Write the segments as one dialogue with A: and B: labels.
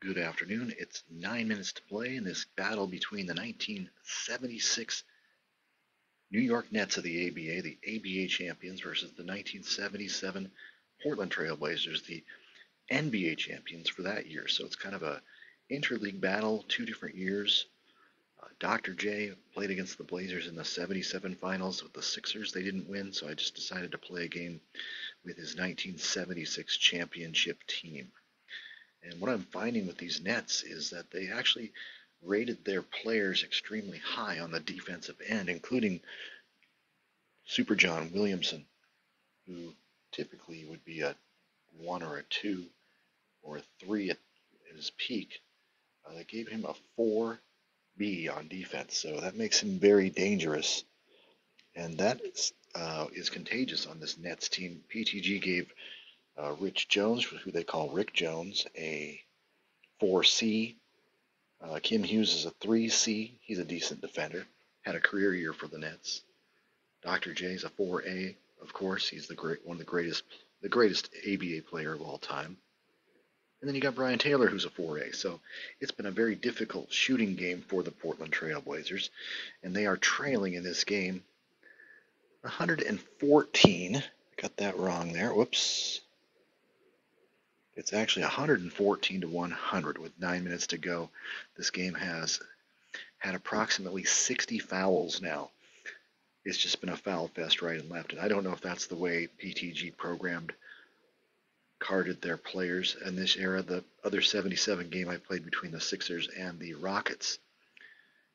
A: Good afternoon. It's 9 minutes to play in this battle between the 1976 New York Nets of the ABA champions, versus the 1977 Portland Trail Blazers, the NBA champions for that year. So it's kind of a interleague battle, 2 different years. Dr. J played against the Blazers in the 77 finals with the Sixers. They didn't win, so I just decided to play a game with his 1976 championship team. And what I'm finding with these Nets is that they actually rated their players extremely high on the defensive end, including Super John Williamson, who typically would be a 1 or a 2 or a 3 at his peak. They gave him a 4B on defense, so that makes him very dangerous. And that is contagious on this Nets team. PTG gave Rich Jones, who they call Rick Jones, a 4C. Kim Hughes is a 3C. He's a decent defender. Had a career year for the Nets. Dr. J is a 4A, of course. He's one of the greatest ABA player of all time. And then you got Brian Taylor, who's a 4A. So it's been a very difficult shooting game for the Portland Trail Blazers, and they are trailing in this game 114. I got that wrong there. Whoops. It's actually 114 to 100 with 9 minutes to go. This game has had approximately 60 fouls now. It's just been a foul fest right and left. And I don't know if that's the way PTG carded their players in this era. The other 77 game I played between the Sixers and the Rockets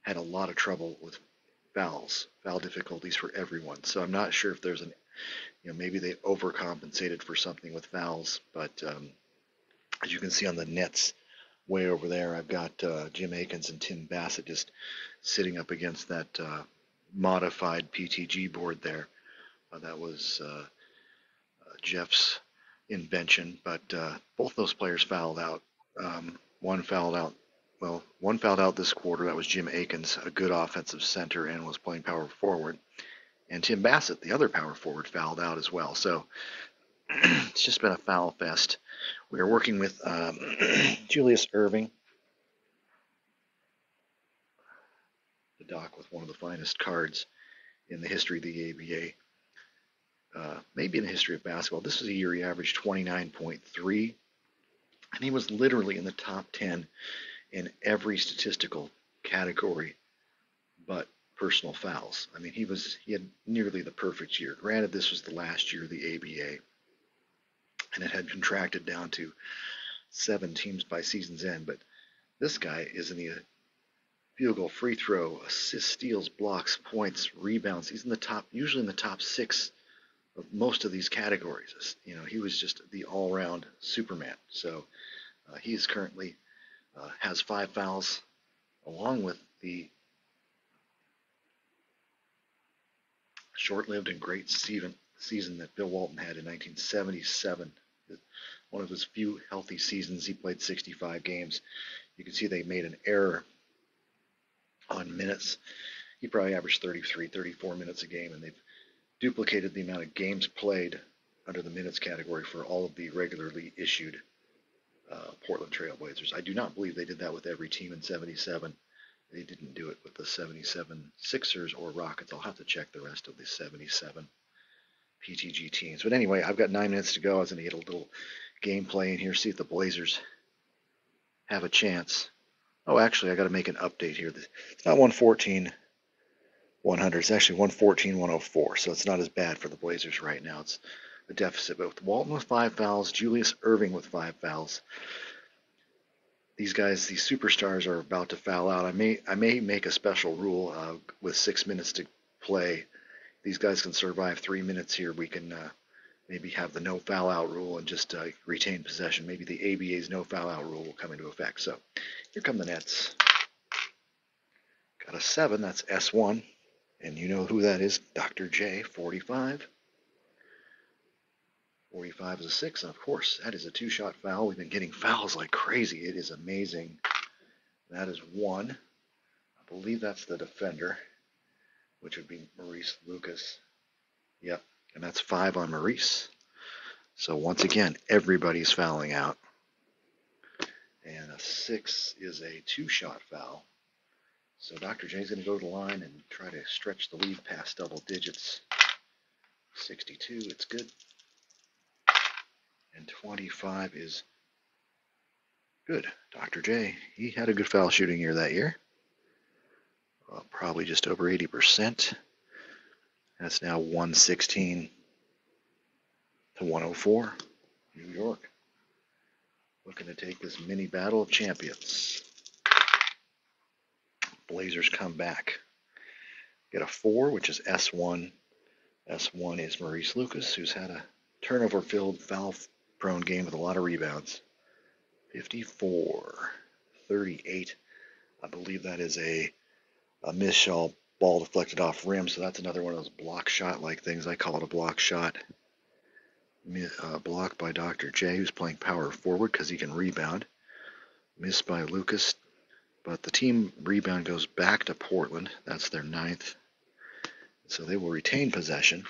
A: had a lot of trouble with foul difficulties for everyone. So I'm not sure if there's maybe they overcompensated for something with fouls, but as you can see on the Nets way over there, I've got Jim Akins and Tim Bassett just sitting up against that modified PTG board there. That was Jeff's invention, but both those players fouled out. One fouled out this quarter. That was Jim Akins, a good offensive center and was playing power forward. And Tim Bassett, the other power forward, fouled out as well. So it's just been a foul fest. We are working with Julius Erving, the doc with one of the finest cards in the history of the ABA, maybe in the history of basketball. This was a year he averaged 29.3, and he was literally in the top 10 in every statistical category but personal fouls. I mean, he had nearly the perfect year. Granted, this was the last year of the ABA, and it had contracted down to 7 teams by season's end. But this guy is in the field goal, free throw, assists, steals, blocks, points, rebounds. He's usually in the top 6 of most of these categories. He was just the all-round Superman. So he is currently has 5 fouls, along with the short-lived and great season that Bill Walton had in 1977. One of his few healthy seasons. He played 65 games. You can see they made an error on minutes. He probably averaged 33, 34 minutes a game, and they've duplicated the amount of games played under the minutes category for all of the regularly issued Portland Trail Blazers. I do not believe they did that with every team in 77. They didn't do it with the 77 Sixers or Rockets. I'll have to check the rest of the 77 PTG teams. But anyway, I've got 9 minutes to go. I was going to get a little gameplay in here, see if the Blazers have a chance. Oh, actually, I got to make an update here. It's not 114-100. It's actually 114-104. So it's not as bad for the Blazers right now. It's a deficit. But with Walton with 5 fouls, Julius Erving with 5 fouls. These guys, these superstars, are about to foul out. I may make a special rule with 6 minutes to play. These guys can survive 3 minutes here. We can maybe have the no foul out rule and just retain possession. Maybe the ABA's no foul out rule will come into effect. So here come the Nets. Got a 7. That's S1. And you know who that is. Dr. J, 45. 45 is a 6, and of course, that is a 2-shot foul. We've been getting fouls like crazy. It is amazing. That is 1. I believe that's the defender, which would be Maurice Lucas. Yep, and that's 5 on Maurice. So once again, everybody's fouling out. And 6 is a 2-shot foul. So Dr. J's going to go to the line and try to stretch the lead past double digits. 62, it's good. And 25 is good. Dr. J, he had a good foul shooting year that year. Probably just over 80%. That's now 116 to 104. New York looking to take this mini battle of champions. Blazers come back. Get a 4, which is S1. S1 is Maurice Lucas, who's had a turnover-filled, foul-prone game with a lot of rebounds. 54, 38. I believe that is a missed shot, ball deflected off rim, so that's another one of those block shot-like things. I call it a block shot. Blocked by Dr. J, who's playing power forward because he can rebound. Missed by Lucas, but the team rebound goes back to Portland. That's their 9th. So they will retain possession.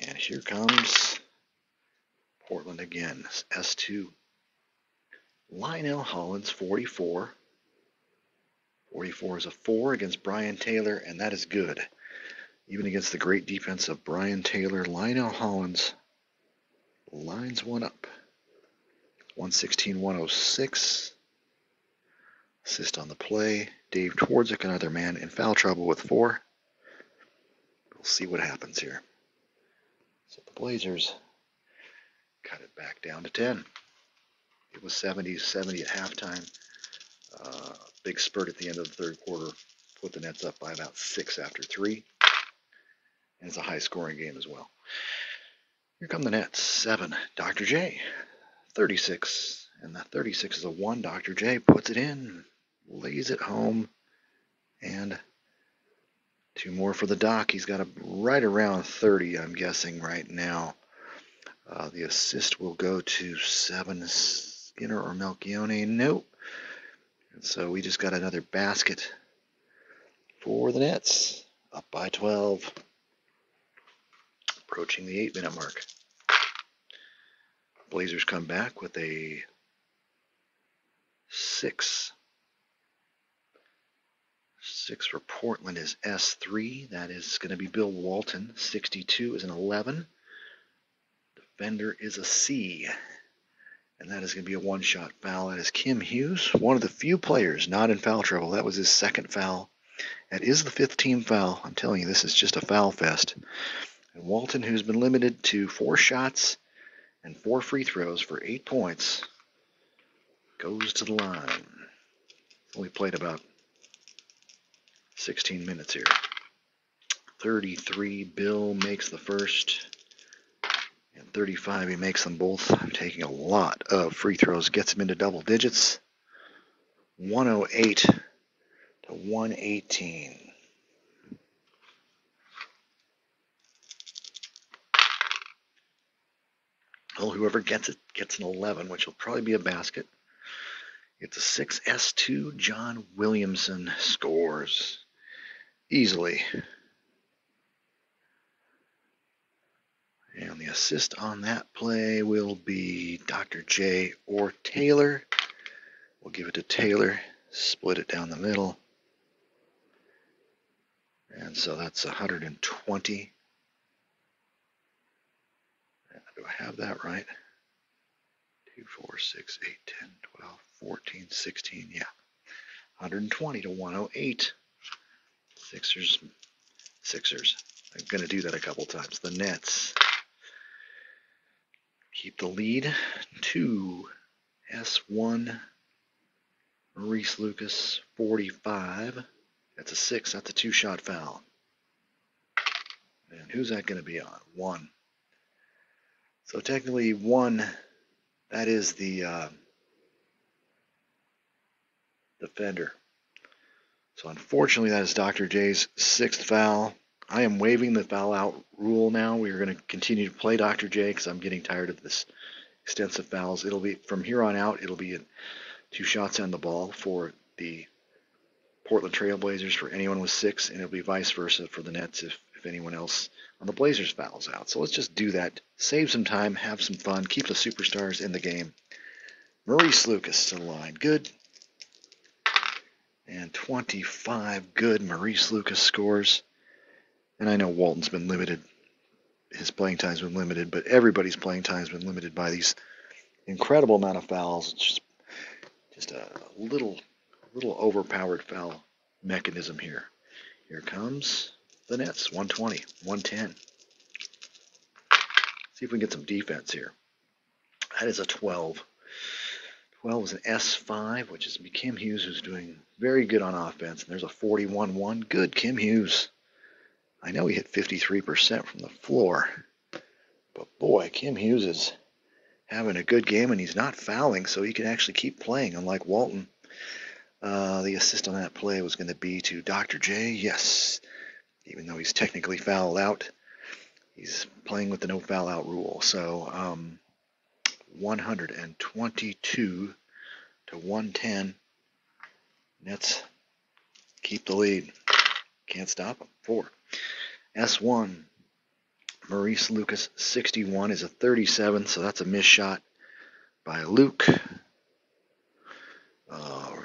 A: And here comes Portland again. S2. Lionel Hollins, 44. 44 is a 4 against Brian Taylor, and that is good. Even against the great defense of Brian Taylor, Lionel Hollins lines one up. 116-106. Assist on the play. Dave Twardzik, another man in foul trouble with 4. We'll see what happens here. So the Blazers cut it back down to 10. It was 70-70 at halftime. Big spurt at the end of the third quarter. Put the Nets up by about 6 after 3. And it's a high-scoring game as well. Here come the Nets. 7. Dr. J. 36. And that 36 is a 1. Dr. J puts it in. Lays it home. And 2 more for the Doc. He's got a right around 30, I'm guessing, right now. The assist will go to 7. Skinner or Melchione. Nope. And so we just got another basket for the Nets. Up by 12. Approaching the 8-minute mark. Blazers come back with a 6. 6 for Portland is S3. That is going to be Bill Walton. 62 is an 11. Defender is a C. And that is going to be a 1-shot foul. That is Kim Hughes, one of the few players not in foul trouble. That was his 2nd foul. That is the 5th team foul. I'm telling you, this is just a foul fest. And Walton, who's been limited to 4 shots and 4 free throws for 8 points, goes to the line. Only played about 16 minutes here. 33, Bill makes the first. And 35, he makes them both. Taking a lot of free throws. Gets him into double digits. 108 to 118. Well, whoever gets it gets an 11, which will probably be a basket. It's a 6 S2. John Williamson scores easily. And the assist on that play will be Dr. J or Taylor. We'll give it to Taylor. Split it down the middle. And so that's 120. Do I have that right? 2, 4, 6, 8, 10, 12, 14, 16. Yeah. 120 to 108. Sixers. I'm going to do that a couple times. The Nets keep the lead. 2 S1. Maurice Lucas, 45. That's a 6. That's a 2-shot foul. And who's that going to be on? 1. So technically 1, that is the defender. So unfortunately that is Dr. J's 6th foul. I am waiving the foul out rule now. We are going to continue to play Dr. J because I'm getting tired of this extensive fouls. It'll be, from here on out, it'll be 2 shots on the ball for the Portland Trail Blazers for anyone with 6, and it'll be vice versa for the Nets if anyone else on the Blazers fouls out. So let's just do that. Save some time, have some fun, keep the superstars in the game, Maurice Lucas to the line. Good. And 25. Good. Maurice Lucas scores. And I know Walton's been limited. His playing time's been limited, but everybody's playing time's been limited by these incredible amount of fouls. It's just a little overpowered foul mechanism here. Here comes the Nets. 120, 110. See if we can get some defense here. That is a 12. 12 is an S5, which is Kim Hughes, who's doing very good on offense. And there's a 41-1. Good, Kim Hughes. I know he hit 53% from the floor. But boy, Kim Hughes is having a good game, and he's not fouling, so he can actually keep playing, unlike Walton. The assist on that play was going to be to Dr. J. Yes, even though he's technically fouled out, he's playing with the no foul out rule. So 122 to 110. Nets keep the lead. Can't stop them. 4. S1. Maurice Lucas, 61, is a 37, so that's a missed shot by Luke.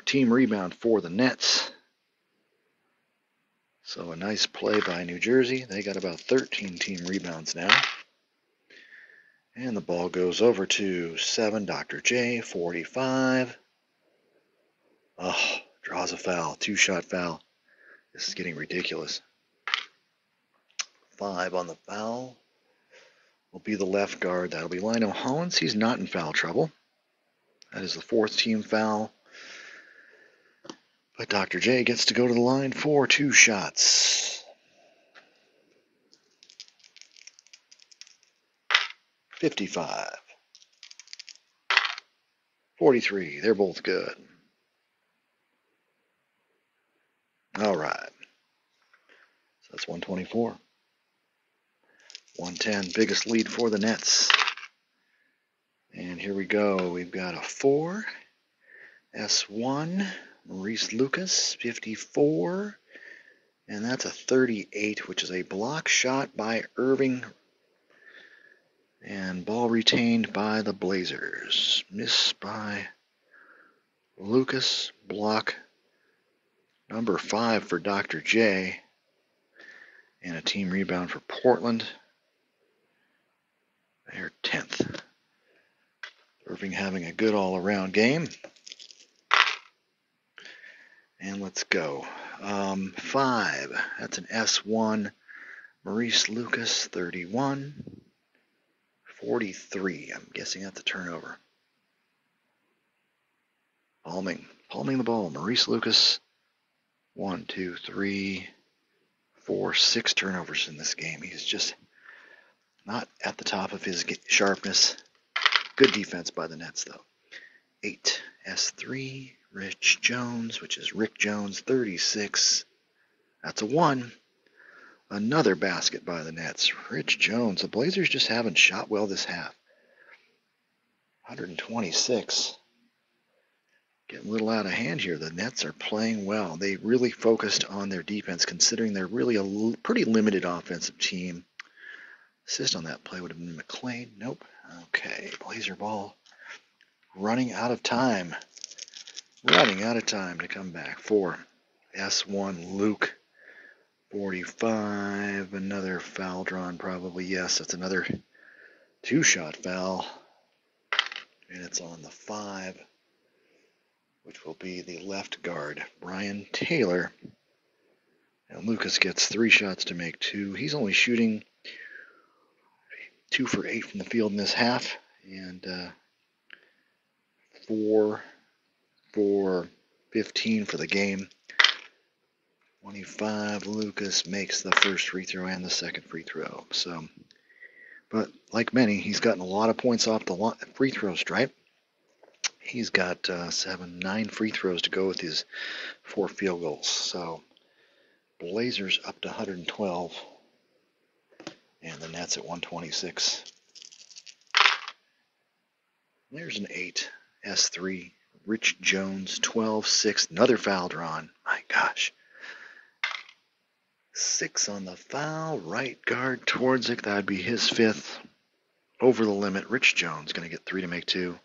A: Team rebound for the Nets. So a nice play by New Jersey. They got about 13 team rebounds now. And the ball goes over to 7, Dr. J, 45. Oh, draws a foul, 2-shot foul. This is getting ridiculous. 5 on the foul will be the left guard. That'll be Lionel Hollins. He's not in foul trouble. That is the 4th team foul. But Dr. J gets to go to the line for 2 shots. 55. 43. They're both good. All right. So that's 124. 110. Biggest lead for the Nets. And here we go. We've got a 4. S1. Maurice Lucas, 54. And that's a 38, which is a block shot by Erving. And ball retained by the Blazers. Miss by Lucas. Block number 5 for Dr. J. And a team rebound for Portland. They're 10th. Erving having a good all-around game. And let's go. 5. That's an S1. Maurice Lucas, 31. 43. I'm guessing that's a turnover. Palming the ball. Maurice Lucas, 1, 2, 3, 4, 6 turnovers in this game. He's just not at the top of his sharpness. Good defense by the Nets, though. 8. S3. Rich Jones, which is Rick Jones, 36. That's a 1. Another basket by the Nets. Rich Jones. The Blazers just haven't shot well this half. 126. Getting a little out of hand here. The Nets are playing well. They really focused on their defense, considering they're really a pretty limited offensive team. Assist on that play would have been McClain. Nope. Okay, Blazer ball. Running out of time. Running out of time to come back. 4. S1 Luke. 45. Another foul drawn probably. Yes, that's another 2-shot foul. And it's on the 5, which will be the left guard, Brian Taylor. And Lucas gets 3 shots to make 2. He's only shooting 2 for 8 from the field in this half. And 4 for 15 for the game. 25. Lucas makes the first free throw and the second free throw. So, but like many, he's gotten a lot of points off the free throw stripe. He's got 9 free throws to go with his 4 field goals. So, Blazers up to 112, and the Nets at 126. There's an 8. S3. Rich Jones, 12-6. Another foul drawn. My gosh. 6 on the foul. Right guard towards it. That would be his 5th. Over the limit. Rich Jones going to get 3 to make 2.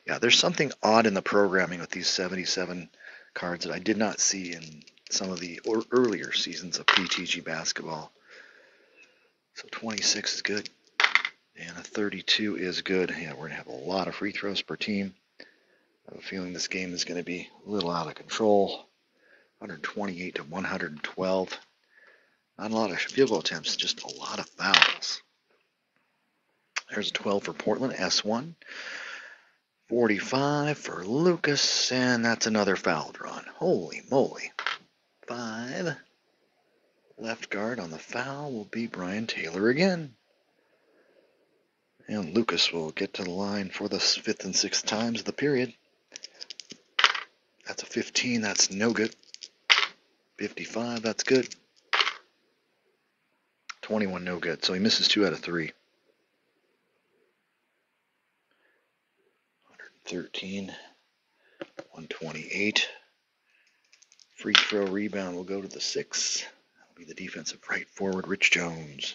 A: Yeah, there's something odd in the programming with these 77 cards that I did not see in some of the earlier seasons of PTG basketball. So 26 is good, and a 32 is good. Yeah, we're going to have a lot of free throws per team. I have a feeling this game is going to be a little out of control. 128 to 112. Not a lot of field goal attempts, just a lot of fouls. There's a 12 for Portland, S1. 45 for Lucas, and that's another foul drawn. Holy moly. 5. Left guard on the foul will be Brian Taylor again. And Lucas will get to the line for the 5th and 6th times of the period. That's a 15, that's no good. 55, that's good. 21, no good. So he misses 2 out of 3. 113, 128. Free throw rebound will go to the 6. That'll be the defensive right forward, Rich Jones.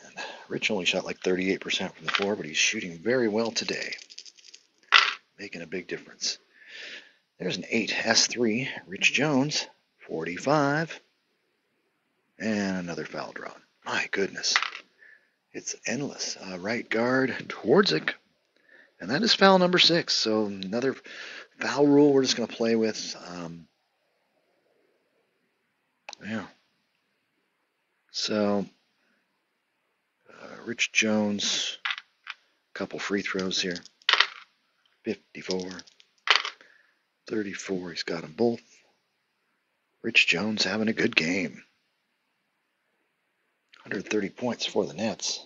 A: And Rich only shot like 38% from the floor, but he's shooting very well today. Making a big difference. There's an 8, S3, Rich Jones, 45. And another foul drawn. My goodness. It's endless. Right guard, Twardzik. And that is foul number 6. So another foul rule we're just going to play with. Yeah. So, Rich Jones, a couple free throws here. 54. 34, he's got them both. Rich Jones having a good game. 130 points for the Nets.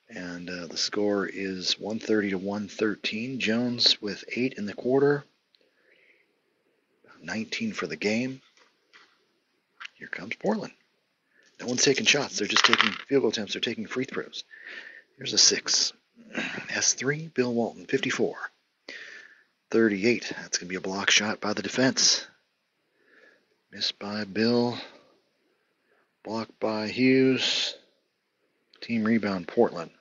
A: And the score is 130 to 113. Jones with 8 in the quarter. 19 for the game. Here comes Portland. No one's taking shots. They're just taking field goal attempts. They're taking free throws. Here's a 6. S3, Bill Walton, 54. 38. That's going to be a block shot by the defense. Missed by Bill. Blocked by Hughes. Team rebound, Portland.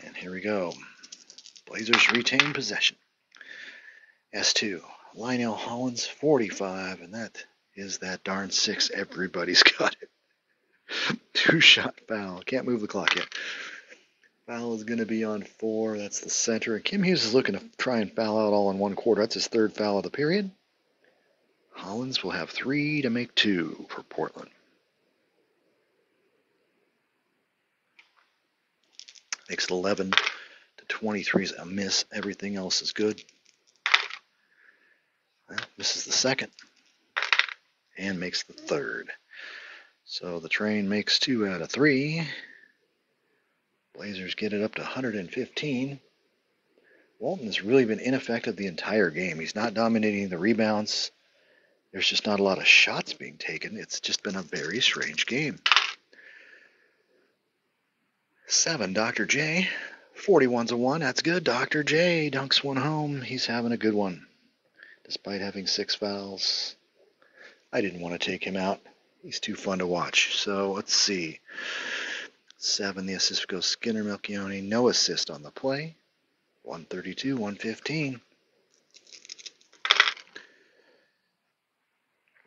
A: And here we go. Blazers retain possession. S2, Lionel Hollins, 45, and that is that darn 6. Everybody's got it. 2-shot foul. Can't move the clock yet. Foul is going to be on 4. That's the center. And Kim Hughes is looking to try and foul out all in one quarter. That's his 3rd foul of the period. Hollins will have 3 to make 2 for Portland. Makes it 11 to 23 is a miss. Everything else is good. Well, misses the 2nd and makes the 3rd. So the train makes 2 out of 3. Blazers get it up to 115. Walton has really been ineffective the entire game. He's not dominating the rebounds. There's just not a lot of shots being taken. It's just been a very strange game. 7, Dr. J. 41's a 1. That's good. Dr. J dunks one home. He's having a good one. Despite having 6 fouls. I didn't want to take him out. He's too fun to watch. So let's see. 7, the assist goes Skinner Melchione. No assist on the play. 132, 115.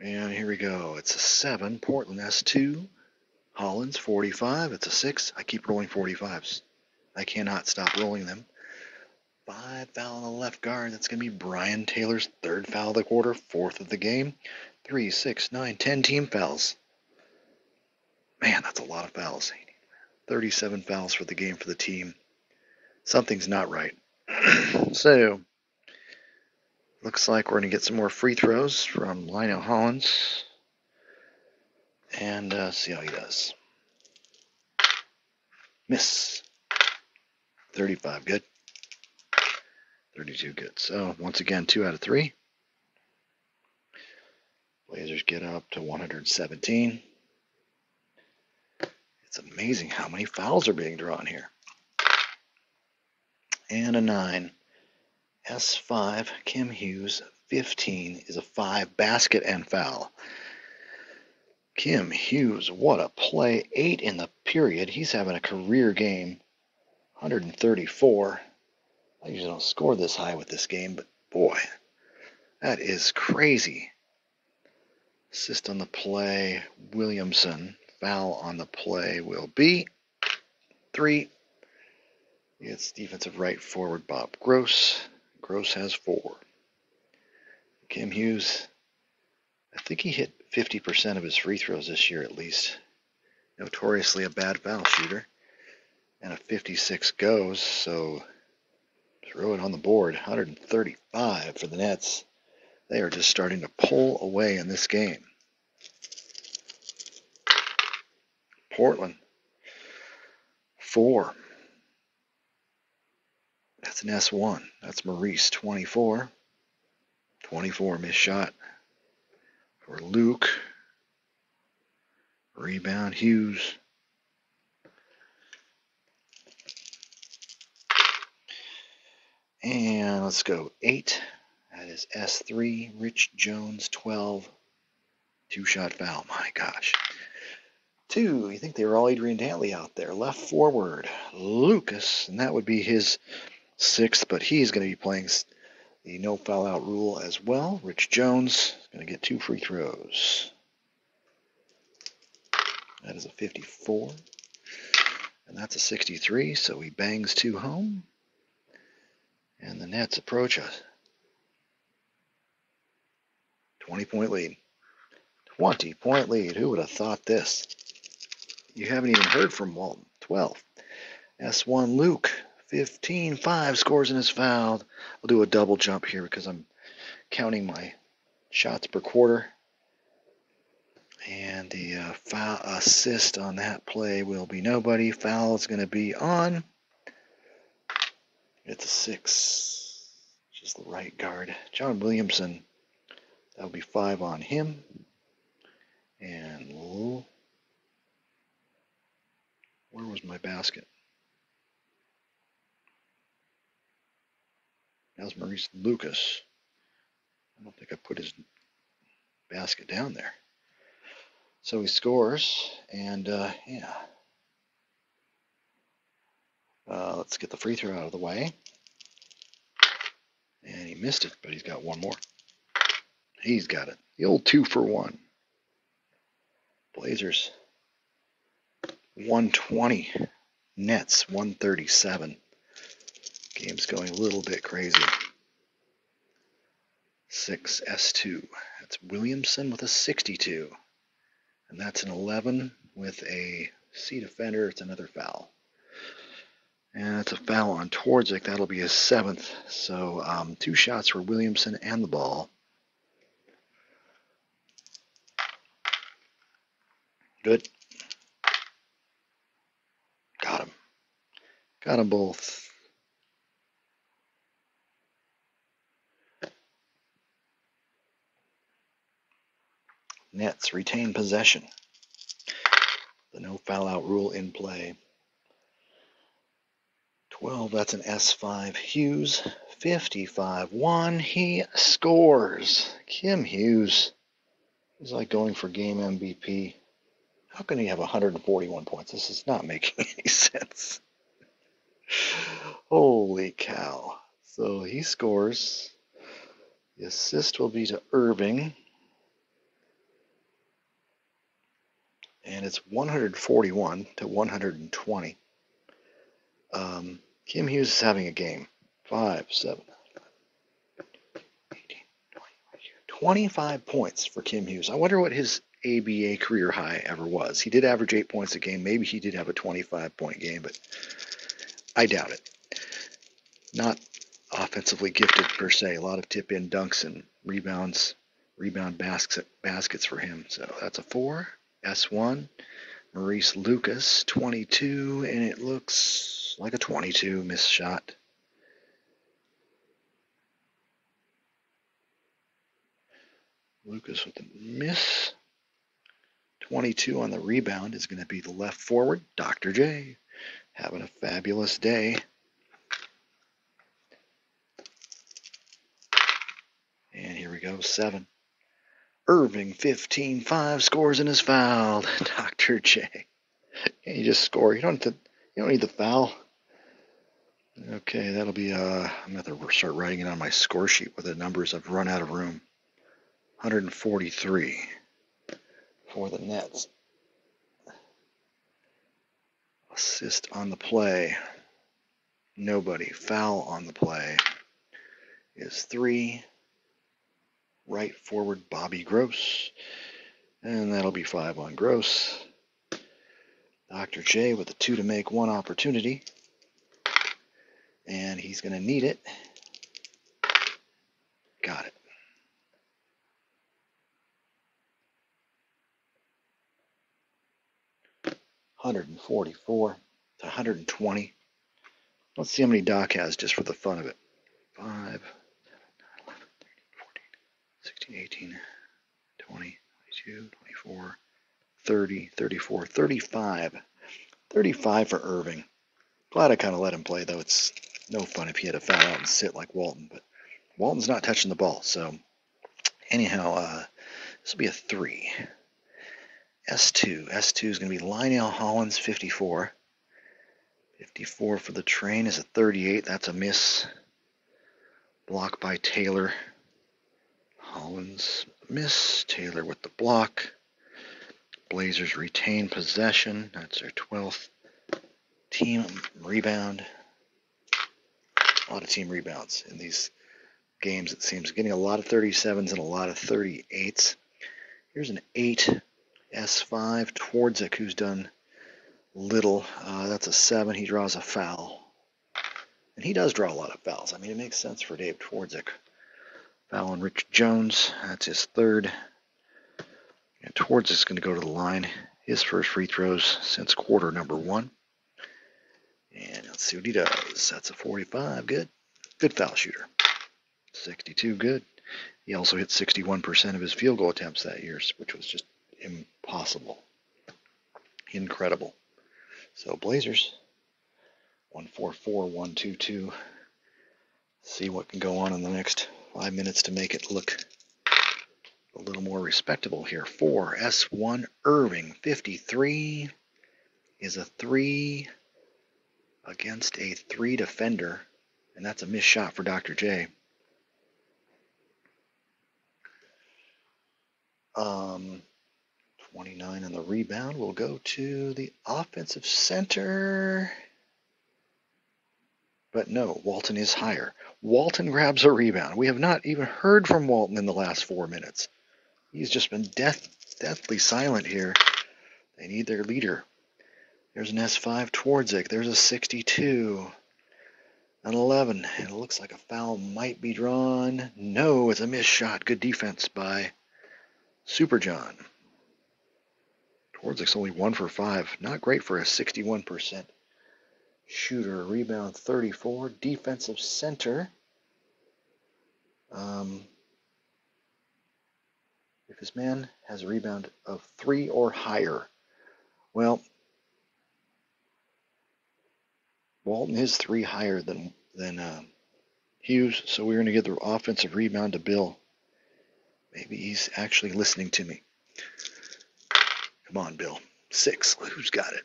A: And here we go. It's a 7. Portland S2. Hollins, 45. It's a 6. I keep rolling 45s. I cannot stop rolling them. 5 foul on the left guard. That's going to be Brian Taylor's 3rd foul of the quarter, 4th of the game. 3, 6, 9, 10 team fouls. Man, that's a lot of fouls. 37 fouls for the game for the team. Something's not right. So, looks like we're going to get some more free throws from Lionel Hollins. And see how he does. Miss. 35, good. 32, good. So, once again, 2 out of 3. Blazers get up to 117. It's amazing how many fouls are being drawn here. And a 9. S5, Kim Hughes, 15 is a 5 basket and foul. Kim Hughes, what a play. 8 in the period. He's having a career game. 134. I usually don't score this high with this game, but boy, that is crazy. Assist on the play, Williamson. Foul on the play will be 3. It's defensive right forward Bob Gross. Gross has 4. Kim Hughes, I think he hit 50% of his free throws this year at least. Notoriously a bad foul shooter. And a 56 goes, so throw it on the board. 135 for the Nets. They are just starting to pull away in this game. Portland, 4. That's an S1. That's Maurice, 24. 24 missed shot for Luke. Rebound, Hughes. And let's go 8. That is S3. Rich Jones, 12. 2-shot foul. My gosh. 2. You think they were all Adrian Dantley out there. Left forward, Lucas. And that would be his 6th, but he's going to be playing the no foul out rule as well. Rich Jones is going to get 2 free throws. That is a 54. And that's a 63, so he bangs 2 home. And the Nets approach a 20-point lead. 20-point lead. Who would have thought this? You haven't even heard from Walton. 12. S1 Luke. 15-5 scores and is fouled. I'll do a double jump here because I'm counting my shots per quarter. And the foul assist on that play will be nobody. Foul is going to be on. It's a 6. Just the right guard. John Williamson. That will be 5 on him. And where was my basket? That was Maurice Lucas. I don't think I put his basket down there. So he scores, and yeah. Let's get the free throw out of the way. And he missed it, but he's got one more. He's got it. The old 2 for 1. Blazers 120. Nets 137. Game's going a little bit crazy. 6 S2. That's Williamson with a 62. And that's an 11 with a C defender. It's another foul. And that's a foul on Twardzik. That'll be his 7th. So 2 shots for Williamson and the ball. Good. Got him. Got them both. Nets retain possession. The no foul out rule in play. 12, that's an S5. Hughes, 55-1. He scores. Kim Hughes is like going for game MVP. How can he have 141 points? This is not making any sense. Holy cow. So he scores. The assist will be to Erving. And it's 141 to 120. Kim Hughes is having a game. 5, 7, 18, 20, 25 points for Kim Hughes. I wonder what his ABA career high ever was. He did average 8 points a game. Maybe he did have a 25-point game, but I doubt it. Not offensively gifted per se. A lot of tip-in dunks and rebound baskets for him. So that's a 4. S1. Maurice Lucas, 22, and it looks like a 22 missed shot. Lucas with a miss. 22 on the rebound is going to be the left forward, Dr. J. Having a fabulous day. And here we go, 7. Erving, 15-5, scores and is fouled. Dr. J. Can't you just score? You don't need the foul. Okay, that'll be, I'm going to have to start writing it on my score sheet with the numbers. I've run out of room. 143 for the Nets. Assist on the play. Nobody. Foul on the play is 3. Right forward Bobby Gross. And that'll be 5 on Gross. Dr. J with a 2 to make 1 opportunity. And he's going to need it. Got it. $144 to $120. Let's see how many Doc has just for the fun of it. 5, 7, 9, 11, 13, 14, 16, 18, 20, 22, 24, 30, 34, 35. 35 for Erving. Glad I kind of let him play, though. It's no fun if he had to foul out and sit like Walton. But Walton's not touching the ball. So anyhow, this will be a 3. S2. S2 is going to be Lionel Hollins, 54. 54 for the Train is a 38. That's a miss. Block by Taylor. Hollins miss. Taylor with the block. Blazers retain possession. That's their 12th team rebound. A lot of team rebounds in these games, it seems. Getting a lot of 37s and a lot of 38s. Here's an 8. S5. Twardzik, who's done little. That's a 7. He draws a foul. And he does draw a lot of fouls. I mean, it makes sense for Dave Twardzik. Foul on Rich Jones. That's his 3rd. And Twardzik's going to go to the line. His first free throws since quarter number 1. And let's see what he does. That's a 45. Good. Good foul shooter. 62. Good. He also hit 61% of his field goal attempts that year, which was just impossible. Incredible. So Blazers, 144, 122. See what can go on in the next 5 minutes to make it look a little more respectable here. 4, S1, Erving, 53 is a 3 against a 3 defender, and that's a missed shot for Dr. J. 29 on the rebound. We'll go to the offensive center. But no, Walton is higher. Walton grabs a rebound. We have not even heard from Walton in the last 4 minutes. He's just been deathly silent here. They need their leader. There's an S5 Twardzik. There's a 62. An 11. And it looks like a foul might be drawn. No, it's a missed shot. Good defense by Super John. Twardzik's only 1 for 5. Not great for a 61% shooter. Rebound 34. Defensive center. If his man has a rebound of 3 or higher. Well, Walton is 3 higher than Hughes, so we're going to give the offensive rebound to Bill. Maybe he's actually listening to me. Come on, Bill. 6. Who's got it?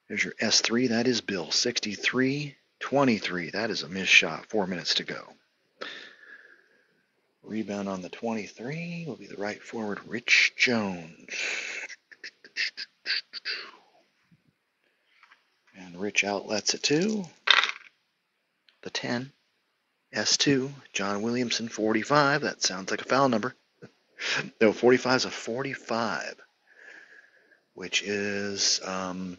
A: There's your S3. That is Bill. 63, 23. That is a missed shot. 4 minutes to go. Rebound on the 23 will be the right forward, Rich Jones. And Rich outlets it to the 10. S2, John Williamson, 45. That sounds like a foul number. No, 45 is a 45, which is, I've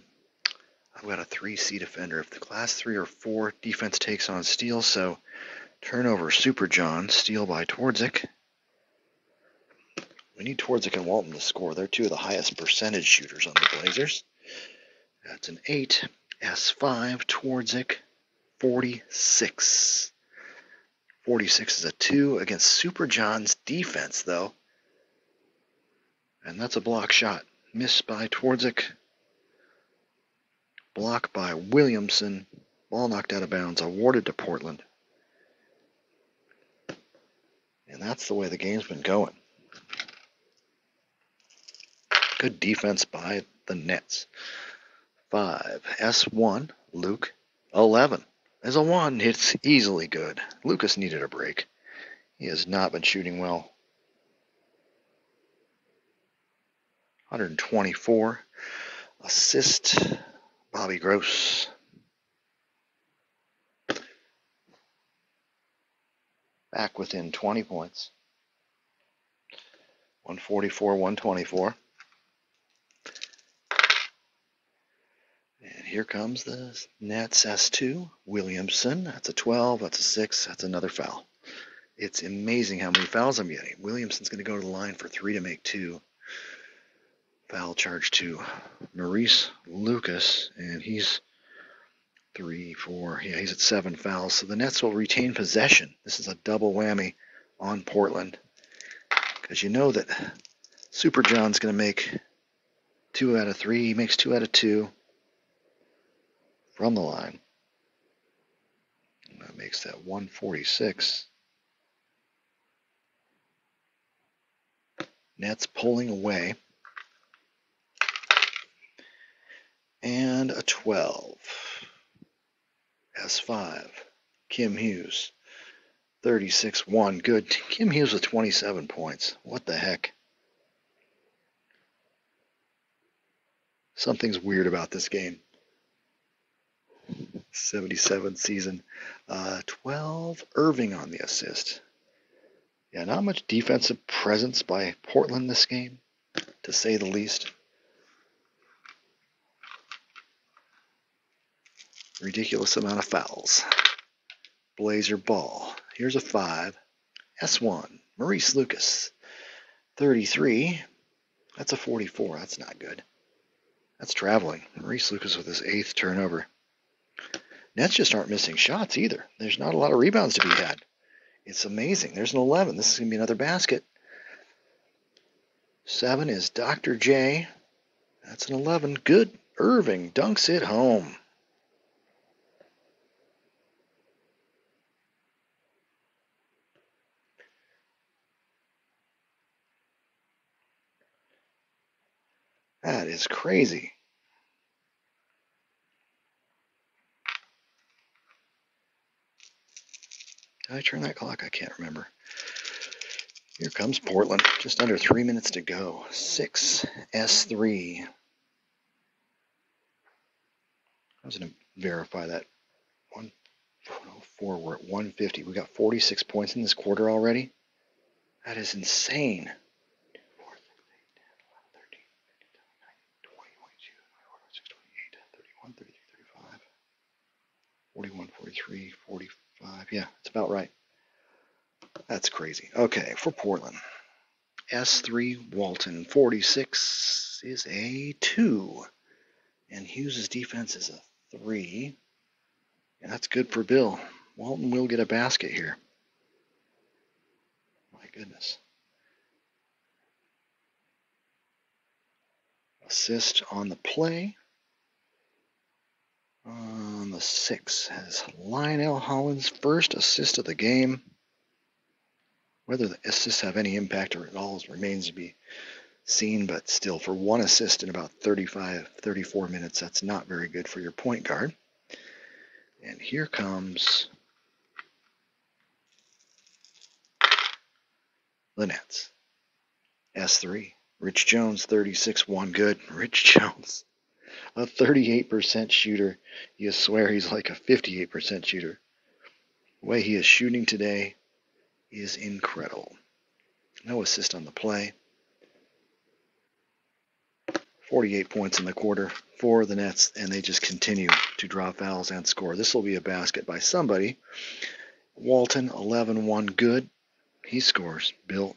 A: got a 3C defender. If the class 3 or 4 defense takes on steal, so turnover, Super John, steal by Twardzik. We need Twardzik and Walton to score. They're 2 of the highest percentage shooters on the Blazers. That's an 8. S5, Twardzik, 46. 46 is a 2 against Super John's defense, though. And that's a block shot. Missed by Twardzik. Block by Williamson. Ball knocked out of bounds. Awarded to Portland. And that's the way the game's been going. Good defense by the Nets. 5. S1. Luke. 11. As a 1, it's easily good. Lucas needed a break. He has not been shooting well. 124. Assist. Bobby Gross. Back within 20 points. 144, 124. And here comes the Nets S2. Williamson. That's a 12. That's a 6. That's another foul. It's amazing how many fouls I'm getting. Williamson's going to go to the line for 3 to make 2. Foul charge to Maurice Lucas, and he's 3, 4. Yeah, he's at 7 fouls. So the Nets will retain possession. This is a double whammy on Portland, because you know that Super John's going to make 2 out of 3. He makes 2 out of 2 from the line. And that makes that 146. Nets pulling away. And a 12. S5. Kim Hughes. 36-1. Good. Kim Hughes with 27 points. What the heck? Something's weird about this game. 77 season. 12. Erving on the assist. Yeah, not much defensive presence by Portland this game, to say the least. Ridiculous amount of fouls. Blazer ball. Here's a 5. S1. Maurice Lucas. 33. That's a 44. That's not good. That's traveling. Maurice Lucas with his 8th turnover. Nets just aren't missing shots either. There's not a lot of rebounds to be had. It's amazing. There's an 11. This is going to be another basket. 7 is Dr. J. That's an 11. Good. Erving dunks it home. That is crazy. Did I turn that clock? I can't remember. Here comes Portland. Just under 3 minutes to go. 6 S3. I was going to verify that. 104. We're at 150. We got 46 points in this quarter already. That is insane. 4, 6, 8, 10, 11, 13, 20, 22, 24, 26, 28, 31, 33, 35, 41, 43, 45. Yeah, it's about right. That's crazy. Okay, for Portland. S3 Walton. 46 is a 2. And Hughes' defense is a 3. And that's good for Bill. Walton will get a basket here. My goodness. Assist on the play. On the 6 has Lionel Hollins' first assist of the game. Whether the assists have any impact or at all remains to be seen, but still, for 1 assist in about 34 minutes, that's not very good for your point guard. And here comes the Nets. S3. Rich Jones, 36-1. Good. Rich Jones, a 38% shooter. You swear he's like a 58% shooter. The way he is shooting today is incredible. No assist on the play. 48 points in the quarter for the Nets, and they just continue to draw fouls and score. This will be a basket by somebody. Walton, 11-1. Good. He scores. Bill.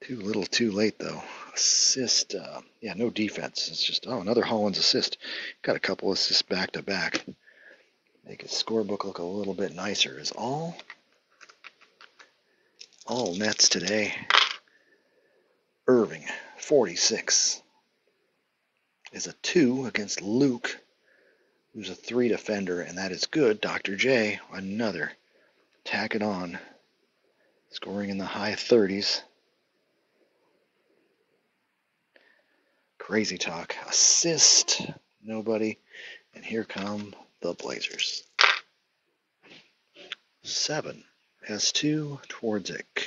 A: Too little, too late, though. Assist. Yeah, no defense. It's just, another Hollins assist. Got a couple assists back to back. Make his scorebook look a little bit nicer. Is all Nets today. Erving, 46, is a 2 against Luke, who's a 3 defender, and that is good. Dr. J, another. Tack it on. Scoring in the high 30s. Crazy talk. Assist, nobody. And here come the Blazers. 7. S2, Twardzik.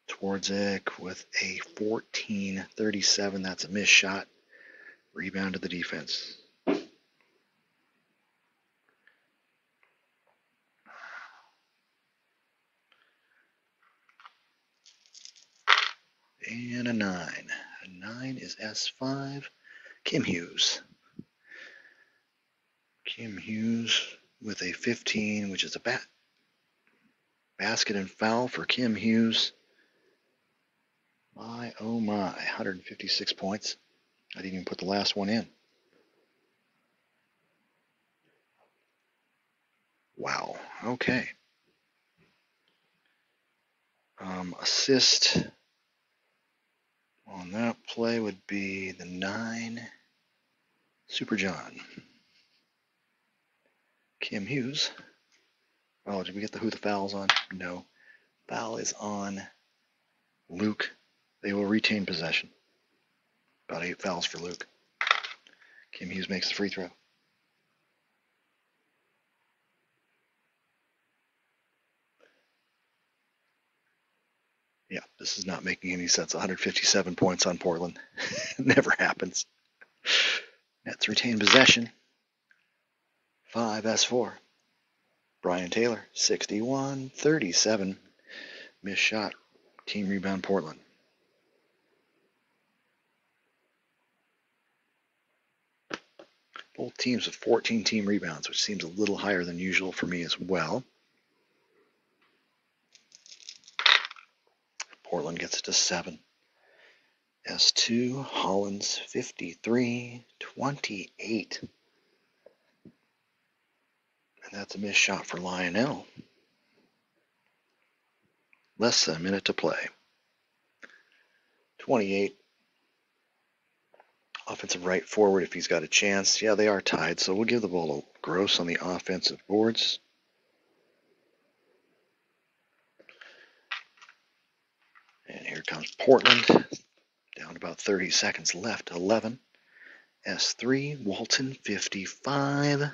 A: Twardzik with a 14-37. That's a missed shot. Rebound to the defense. And a 9. A 9 is S5. Kim Hughes. Kim Hughes with a 15, which is a basket and foul for Kim Hughes. My, oh my, 156 points. I didn't even put the last one in. Wow, okay. Assist on that play would be the 9, Super John. Kim Hughes. Oh, did we get who the foul's on? No. Foul is on Luke. They will retain possession. About 8 fouls for Luke. Kim Hughes makes the free throw. Yeah, this is not making any sense. 157 points on Portland. Never happens. Nets retain possession. 5 S4. Brian Taylor, 61-37. Missed shot. Team rebound Portland. Both teams with 14 team rebounds, which seems a little higher than usual for me as well. Portland gets it to 7. S2, Hollins, 53-28. And that's a missed shot for Lionel. Less than a minute to play. 28. Offensive right forward if he's got a chance. Yeah, they are tied, so we'll give the ball to Gross on the offensive boards. And here comes Portland. Down about 30 seconds left. 11. S3, Walton, 55.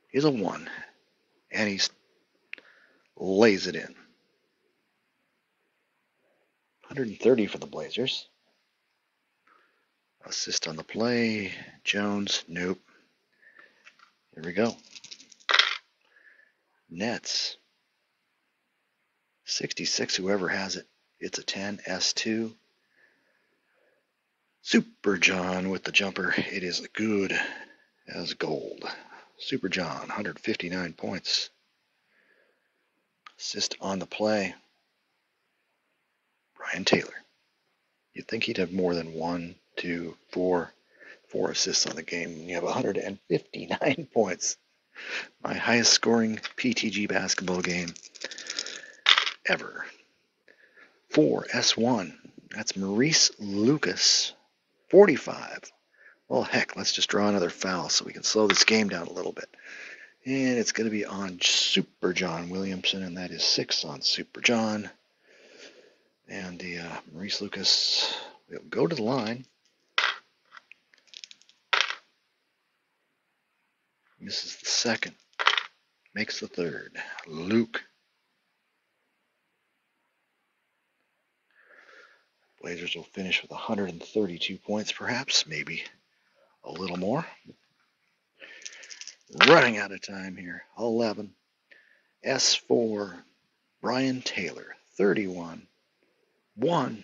A: Here's a 1. And he lays it in. 130 for the Blazers. Assist on the play. Jones, nope. Here we go. Nets. 66, whoever has it. It's a 10. S2. Super John with the jumper. It is good as gold. Super John, 159 points. Assist on the play. Brian Taylor. You'd think he'd have more than 1, 2, 4 assists on the game. You have 159 points. My highest scoring PTG basketball game ever. 4 S1. That's Maurice Lucas. 45. Well, heck, let's just draw another foul so we can slow this game down a little bit. And it's going to be on Super John Williamson, and that is 6 on Super John. And the Maurice Lucas will go to the line. Misses the second. Makes the third. Luke. Blazers will finish with 132 points, perhaps, maybe a little more. Running out of time here. 11. S4. Brian Taylor. 31. 1.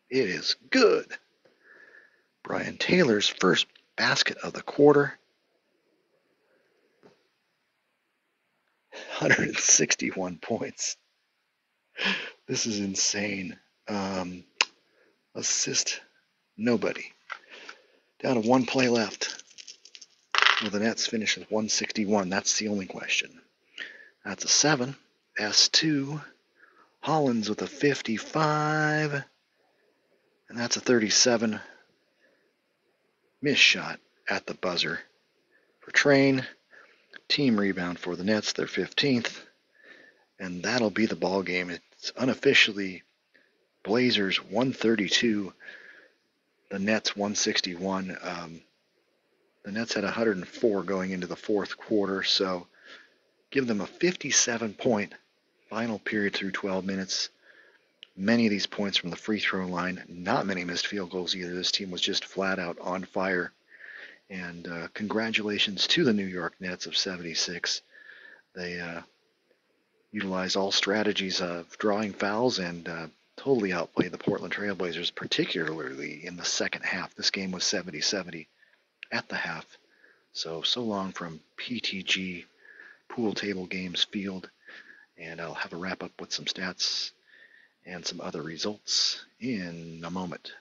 A: It is good. Brian Taylor's first basket of the quarter. 161 points. This is insane. Assist, nobody. Down to 1 play left. Well, the Nets finish with 161. That's the only question. That's a 7. S2. Hollins with a 55. And that's a 37. Missed shot at the buzzer for Train. Team rebound for the Nets, their 15th. And that'll be the ball game. It's unofficially Blazers 132, the Nets 161. The Nets had 104 going into the fourth quarter, so give them a 57-point final period through 12 minutes. Many of these points from the free throw line, not many missed field goals either. This team was just flat out on fire. And congratulations to the New York Nets of 76. They utilized all strategies of drawing fouls and totally outplayed the Portland Trailblazers, particularly in the second half. This game was 70-70 at the half. So long from PTG Pool Table Games Field. And I'll have a wrap up with some stats and some other results in a moment.